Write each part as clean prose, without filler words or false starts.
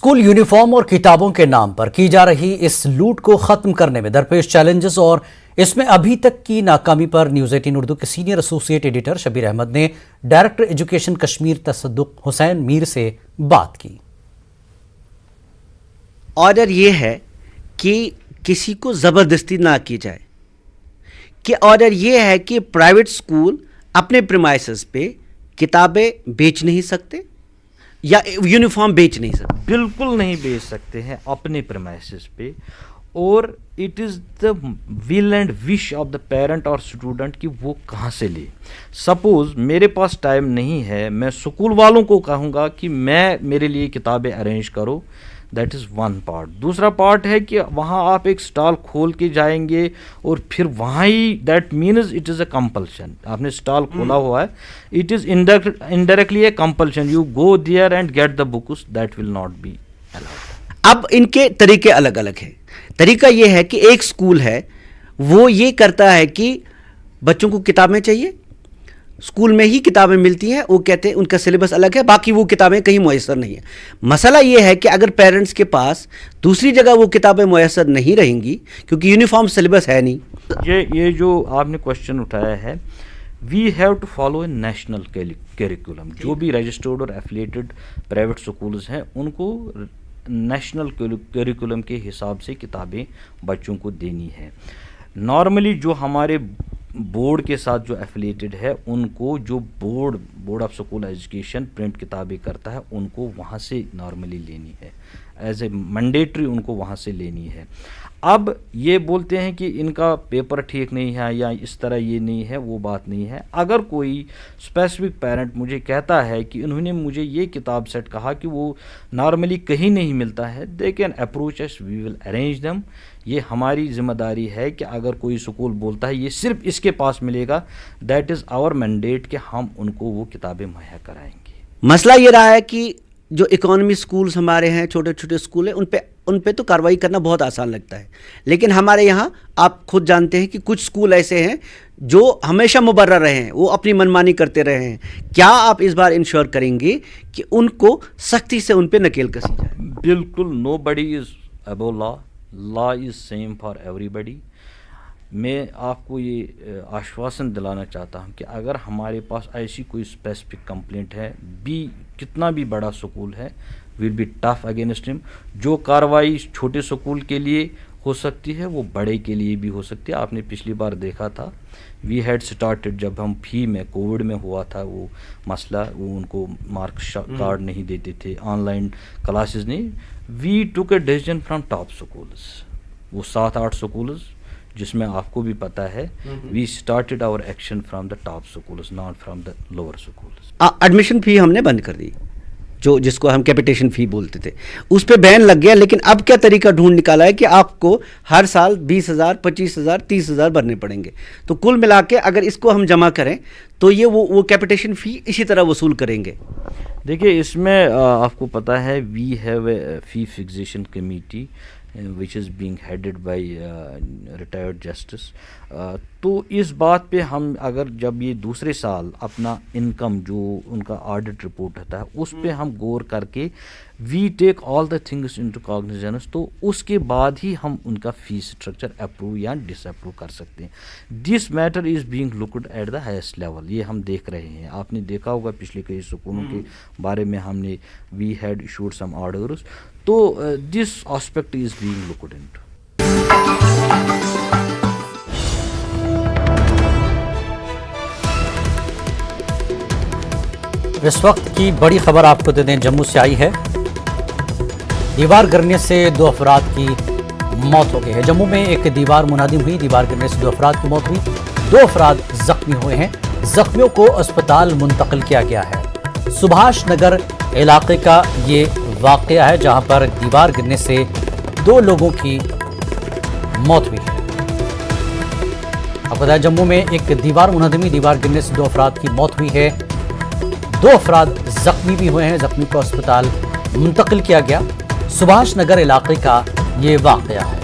School uniform और किताबों के नाम पर की जा रही इस लूट को खत्म करने में दरपेश चैलेंजेस और इसमें अभी तक की नाकामी पर न्यूज़ 18 उर्दू के senior associate editor Shabir Ahmad ने डायरेक्टर एजुकेशन कश्मीर तसद्दुक हुसैन मीर से बात की। ऑर्डर ये है कि किसी को ज़बरदस्ती ना की जाए, कि ऑर्डर ये है कि प्राइवेट स्कूल अपने प्रीमाइसेस पे किताबें बेच नहीं सकते या यूनिफॉर्म बेच नहीं सकते। बिल्कुल नहीं बेच सकते हैं अपने प्रीमाइसेस पे, और it is the will and wish of the parent और स्टूडेंट कि वो कहाँ से ले। सपोज़ मेरे पास टाइम नहीं है, मैं स्कूल वालों को कहूँगा कि मेरे लिए किताबें अरेंज करो, दैट इज़ वन पार्ट। दूसरा पार्ट है कि वहाँ आप एक स्टॉल खोल के जाएंगे और फिर वहाँ ही, that means it is a compulsion. आपने स्टॉल खोला हुआ है, it is indirectly a compulsion, you go there and get the books, that will not be allowed. अब इनके तरीके अलग अलग हैं। तरीका ये है कि एक स्कूल है वो ये करता है कि बच्चों को किताबें चाहिए, स्कूल में ही किताबें मिलती हैं, वो कहते हैं उनका सिलेबस अलग है, बाकी वो किताबें कहीं मुयस्सर नहीं है। मसला ये है कि अगर पेरेंट्स के पास दूसरी जगह वो किताबें मुयस्सर नहीं रहेंगी क्योंकि यूनिफॉर्म सिलेबस है नहीं। ये जो आपने क्वेश्चन उठाया है, we have to follow a national curriculum. जो भी रजिस्टर्ड और एफिलिएटेड प्राइवेट स्कूल्स हैं उनको नेशनल करिकुलम के हिसाब से किताबें बच्चों को देनी है। नॉर्मली जो हमारे बोर्ड के साथ जो एफिलिएटेड है उनको जो board of school education print किताबें करता है उनको वहाँ से नॉर्मली लेनी है, एज ए मैंडेटरी उनको वहाँ से लेनी है। अब ये बोलते हैं कि इनका पेपर ठीक नहीं है या इस तरह ये नहीं है, वो बात नहीं है। अगर कोई स्पेसिफिक पेरेंट मुझे कहता है कि इन्होंने मुझे ये किताब सेट कहा कि वो नॉर्मली कहीं नहीं मिलता है, they can approach us, we will arrange them. ये हमारी जिम्मेदारी है कि अगर कोई स्कूल बोलता है ये सिर्फ इसके पास मिलेगा, दैट इज़ आवर मैंडेट कि हम उनको वो किताबें मुहैया कराएंगे। मसला ये रहा है कि जो इकोनॉमी स्कूल्स हमारे हैं, छोटे छोटे स्कूल हैं, उन पे तो कार्रवाई करना बहुत आसान लगता है, लेकिन हमारे यहाँ आप खुद जानते हैं कि कुछ स्कूल ऐसे हैं जो हमेशा मुबर्रर रहे हैं, वो अपनी मनमानी करते रहे हैं। क्या आप इस बार इंश्योर करेंगे कि उनको सख्ती से उन पे नकेल कसी जाए? बिल्कुल, nobody is above law, law is same for everybody. मैं आपको ये आश्वासन दिलाना चाहता हूँ कि अगर हमारे पास ऐसी कोई स्पेसिफिक कंप्लेंट है, कितना भी बड़ा स्कूल है, will be tough against him. जो कार्रवाई छोटे स्कूल के लिए हो सकती है वो बड़े के लिए भी हो सकती है। आपने पिछली बार देखा था, वी हैड स्टार्टेड, जब हम फी में कोविड में हुआ था वो मसला, वो उनको मार्क कार्ड नहीं देते थे, ऑनलाइन क्लासेस नहीं, we took a decision from top schools, वो 7-8 स्कूल्स जिसमें आपको भी पता है, we started our action from the top schools, not from the lower schools. Admission fee हमने बंद कर दी, जिसको हम कैपिटेशन फ़ी बोलते थे, उस पे बैन लग गया। लेकिन अब क्या तरीका ढूंढ निकाला है कि आपको हर साल 20,000, 25,000, 30,000 भरने पड़ेंगे। तो कुल मिला के अगर इसको हम जमा करें तो ये वो कैपिटेशन फ़ी इसी तरह वसूल करेंगे। देखिए, इसमें आपको पता है we have a fee fixation committee which is being headed by retired justice। तो इस बात पे हम अगर जब ये दूसरे साल अपना इनकम जो उनका ऑडिट रिपोर्ट होता है उस पे हम गौर करके we take all the things into cognizance, तो उसके बाद ही हम उनका फी स्ट्रक्चर अप्रूव या डिसअप्रूव कर सकते हैं। This matter is being looked at the highest level, ये हम देख रहे हैं। आपने देखा होगा पिछले कई स्कूलों के बारे में हमने we had issued some orders, तो this aspect is being looked into. इस वक्त की बड़ी खबर आपको दे दें, जम्मू से आई है। दीवार गिरने से 2 अफराद की मौत हो गई है। जम्मू में एक दीवार मुनादिम हुई, दीवार गिरने से 2 अफराद की मौत हुई, 2 अफराद जख्मी हुए हैं। जख्मियों को अस्पताल मुंतकिल किया गया है। सुभाष नगर इलाके का ये वाकया है जहां पर दीवार गिरने से 2 लोगों की मौत हुई है। आपको बताया जम्मू में एक दीवार मुनादिमी, दीवार गिरने से 2 अफराद की मौत हुई है, 2 अफराद जख्मी भी हुए हैं। जख्मी को अस्पताल मुंतकिल किया गया। सुभाष नगर इलाके का ये वाकया है।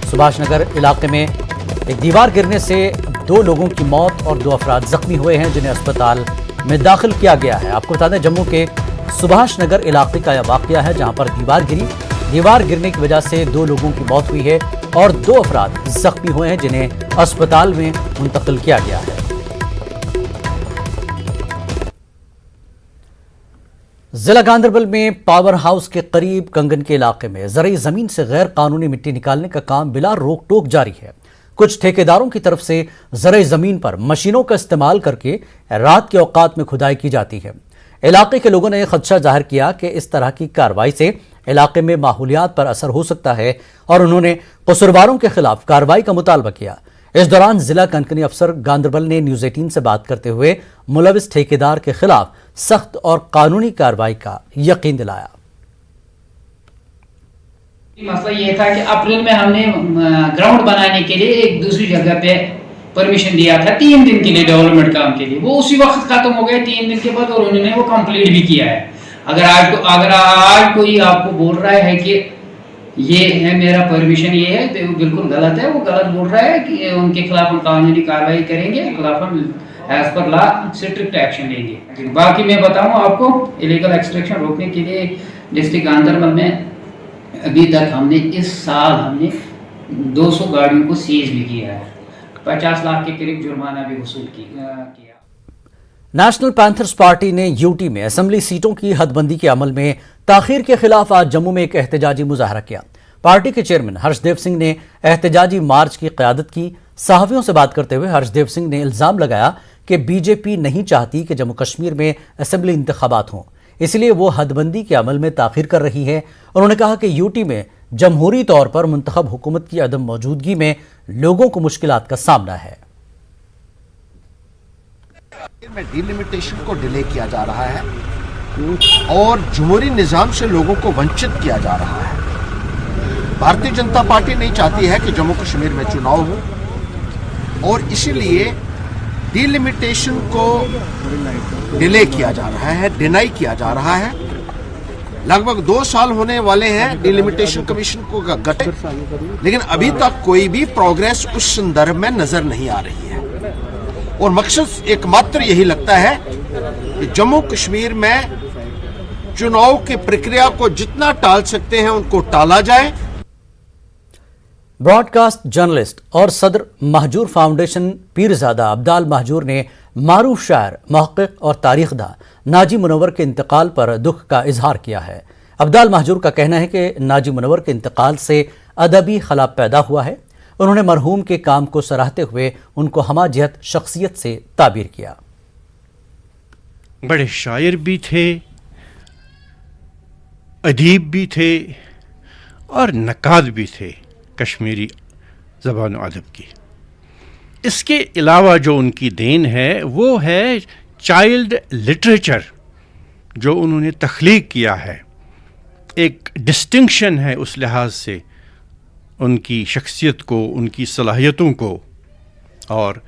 सुभाष नगर इलाके में एक दीवार गिरने से 2 लोगों की मौत और 2 अफराद जख्मी हुए हैं जिन्हें अस्पताल में दाखिल किया गया है। आपको बता दें जम्मू के सुभाष नगर इलाके का यह वाकया है, जहां पर दीवार गिरने की वजह से 2 लोगों की मौत हुई है और 2 अफराद जख्मी हुए हैं, जिन्हें अस्पताल में मुंतकिल किया गया है। जिला गांधरबल में पावर हाउस के करीब कंगन के इलाके में ज़रई ज़मीन से गैर कानूनी मिट्टी निकालने का काम बिला रोक टोक जारी है। कुछ ठेकेदारों की तरफ से ज़रई ज़मीन पर मशीनों का इस्तेमाल करके रात के औकात में खुदाई की जाती है। इलाके के लोगों ने खदशा जाहिर किया कि इस तरह की कार्रवाई से इलाके में माहौलियात पर असर हो सकता है और उन्होंने कसूरवारों के खिलाफ कार्रवाई का मुतालबा किया। इस दौरान जिला कनकनी अफसर गांधरबल ने न्यूज़ 18 से बात करते हुए मुलविस ठेकेदार के खिलाफ सख्त और कानूनी कार्रवाई का यकीन दिलाया। मसला ये था कि अप्रैल में हमने ग्राउंड बनाने के लिए एक दूसरी जगह पे परमिशन दिया था 3 दिन के लिए डेवलपमेंट काम के लिए। वो उसी वक्त खत्म हो गए 3 दिन के बाद और उन्होंने वो कंप्लीट भी किया है। अगर आज कोई आपको बोल रहा है कि ये है मेरा परमिशन ये है, तो वो बिल्कुल गलत है। वो गलत बोल रहा है कि उनके खिलाफ हम कानूनी कार्रवाई करेंगे, खिलाफ हम as per law strict action लेंगे। बाकी मैं बताऊं आपको, इलीगल एक्सट्रैक्शन रोकने के लिए डिस्ट्रिक्ट गांधरबल में अभी तक हमने इस साल 200 गाड़ियों को सीज भी किया है, 50 लाख के करीब जुर्माना भी वसूल किया। नेशनल पैंथर्स पार्टी ने यूटी में असेंबली सीटों की हदबंदी के अमल में ताखीर के खिलाफ आज जम्मू में एक एहतजाजी मुजाहरा किया। पार्टी के चेयरमैन हर्षदेव सिंह ने एहतजाजी मार्च की क़यादत की। सहाफ़ियों से बात करते हुए हर्षदेव सिंह ने इल्ज़ाम लगाया कि बीजेपी नहीं चाहती कि जम्मू कश्मीर में असेंबली इंतखाबात हों, इसलिए वो हदबंदी के अमल में ताखीर कर रही है। उन्होंने कहा कि यूटी में जमहूरी तौर पर मुंतखब हुकूमत की अदम मौजूदगी में लोगों को मुश्किलात का सामना है। में डिलिमिटेशन को डिले किया जा रहा है और जमहूरी निज़ाम से लोगों को वंचित किया जा रहा है। भारतीय जनता पार्टी नहीं चाहती है कि जम्मू कश्मीर में चुनाव हो और इसीलिए डिलिमिटेशन को डिले किया जा रहा है, डिनाई किया जा रहा है। लगभग 2 साल होने वाले हैं डिलिमिटेशन कमीशन को गठित, लेकिन अभी तक कोई भी प्रोग्रेस उस संदर्भ में नजर नहीं आ रही है और मकसद एकमात्र यही लगता है कि जम्मू कश्मीर में चुनाव की प्रक्रिया को जितना टाल सकते हैं उनको टाला जाए। ब्रॉडकास्ट जर्नलिस्ट और सदर महजूर फाउंडेशन पीरजादा अब्दाल महजूर ने मारूफ शायर, मुहक्किक और तारीखदा नाजी मुनव्वर के इंतकाल पर दुख का इजहार किया है। अब्दाल महजूर का कहना है कि नाजी मुनव्वर के इंतकाल से अदबी खला पैदा हुआ है। उन्होंने मरहूम के काम को सराहते हुए उनको हमाजियत शख्सियत से ताबीर किया। बड़े शायर भी थे, अदीब भी थे और नकाद भी थे कश्मीरी ज़बान और अदब की। इसके अलावा जो उनकी देन है वो है चाइल्ड लिटरेचर जो उन्होंने तख्लीक किया है। एक डिस्टिंक्शन है उस लिहाज से उनकी शख्सियत को, उनकी सलाहियतों को, और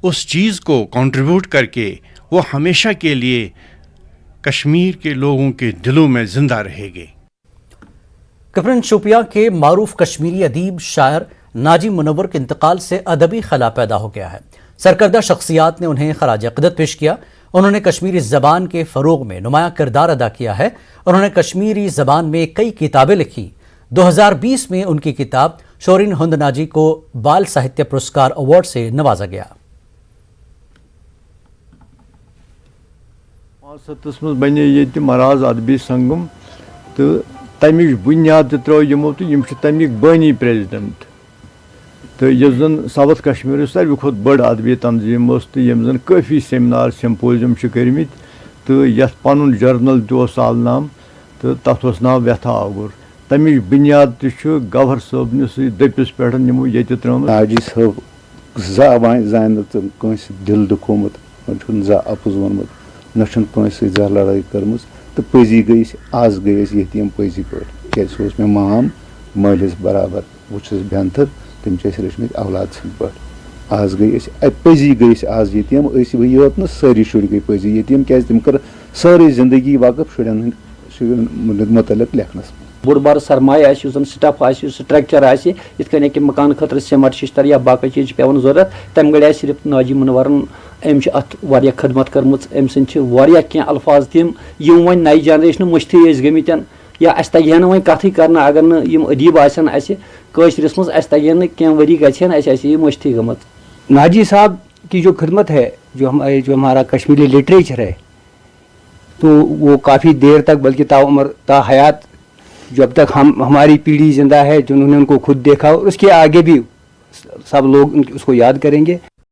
उस चीज़ को कंट्रीब्यूट करके वो हमेशा के लिए कश्मीर के लोगों के दिलों में ज़िंदा रहेंगे। कपरन शोपिया के मारूफ कश्मीरी अदीब शायर नाजी मुनव्वर के इंतकाल से अदबी खला पैदा हो गया है। सरकर्दा शख्सियात ने उन्हें खराज अक़ीदत पेश किया। उन्होंने कश्मीरी ज़बान के फ़रोग़ में नुमायाँ किरदार अदा किया है। उन्होंने कश्मीरी ज़बान में कई किताबें लिखी। 2020 में उनकी किताब शोरिन हुंद नाजी को बाल साहित्य पुरस्कार अवार्ड से नवाजा गया। बने ये मराज अदबी संगम तो तमिक बुनियाद त्रो यमो तो यम तमिक बानी प्रेजिडेंट तो यस जन साउथ कश्मीर सारे खुद बड़ अदबी तंजीम तो यम जन काफ़ी सेमिनार सिम्पोजियम कर्मित तो यथ पन जर्नल तोस आलनाम तो तथ नाव व्यथा आगुर तमिक बुनियाद गवर सबनस दपिस पे यमो ये त्रम हाजी साहब जान कंस दिल दुखोमुत जा अपुज वोनमुत न कंस जा लड़ाई कर्म तो पजी गई आज गई यतीम पजी पे क्या मे माम मालिस बराबर वो बेहतर तम रचमत औलाद सद पे आज गई पजी गई आज यतीम योत न सारी शुर गई पजी यतीम क्या तम कर सारी जिंदगी वक़फ शुरन मुतलक लेखनस। بوڑ بار سرمایہ آسہِ یُس زن سٹف آسہِ سٹرکچر آسہِ یِتھ کٔنۍ کہ مکان خٲطرٕ سیمٹ ششتر یا باقٕے چیٖز چھِ پیٚوان ضروٗرت تَمہِ گٔڑۍ آسہِ صرف ناجی منورن أمۍ چھِ اَتھ واریاہ خدمت کٔرمٕژ أمۍ سٕنٛدۍ چھِ واریاہ کینٛہہ الفاظ تِم یِم وۄنۍ نَیہِ جنریشنہٕ مٔشتھٕے ٲسۍ گٔمٕتۍ یا اَسہِ تگہِ ہا نہٕ وۄنۍ کَتھٕے کرنہٕ اگر نہٕ یِم ادیٖب آسن اَسہِ کٲشرِس منٛز اَسہِ تگہِ ہا نہٕ کینٛہہ ؤری گژھِ ہا نہٕ اَسہِ آسہِ یہِ مٔشتھٕے گٔمٕژ. ناجی صاحب کی جو خدمت ہے جو ہمارا کشمیری لٹریچر ہے تو وہ کافی دیر تک بلکہ تا عمر تا حیات جب تک ہماری پیڑھی زندہ ہے جنہوں نے ان کو خود دیکھا اور اس کے آگے بھی سب لوگ اس کو یاد کریں گے.